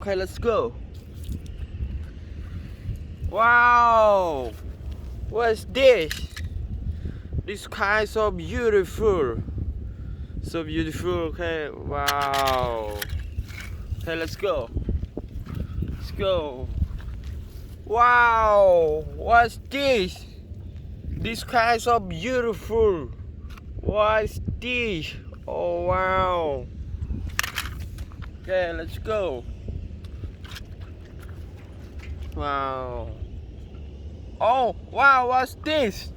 Okay, let's go. Wow, what's this? This car is so beautiful. So beautiful. Okay, wow. Okay, let's go. Let's go. Wow, what's this? This car is so beautiful. What's this? Oh wow. Okay, let's go. Wow. Oh wow, what's this?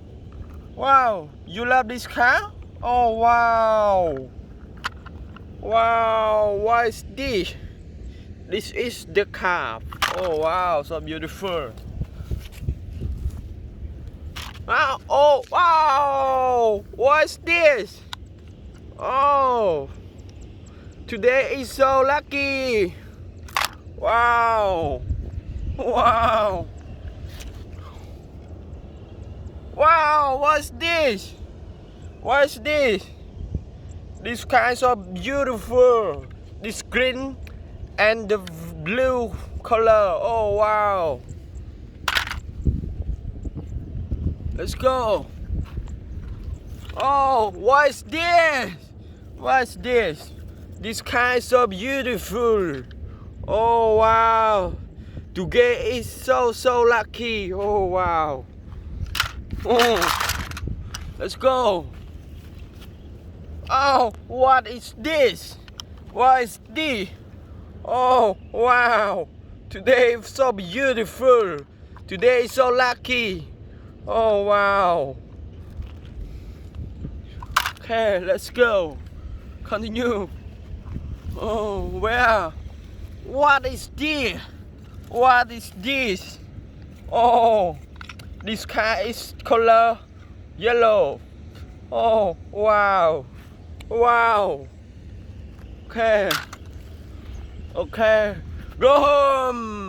Wow, you love this car? Oh wow. Wow, what is this? This is the car. Oh wow, so beautiful. Wow, oh wow, what's this? Oh, today is so lucky. Wow. Wow. Wow, what's this? What's this? This car is so beautiful. This green and the blue color. Oh wow. Let's go. Oh, what's this? What's this? This car is so beautiful. Oh wow. Today is so lucky. Oh wow. Oh, let's go. Oh, what is this? What is this? Oh wow. Today is so beautiful. Today is so lucky. Oh wow. Okay, let's go. Continue. Oh, where? What is this? What is this? Oh, this car is color yellow. Oh, wow. Wow. Okay. Okay. Go home.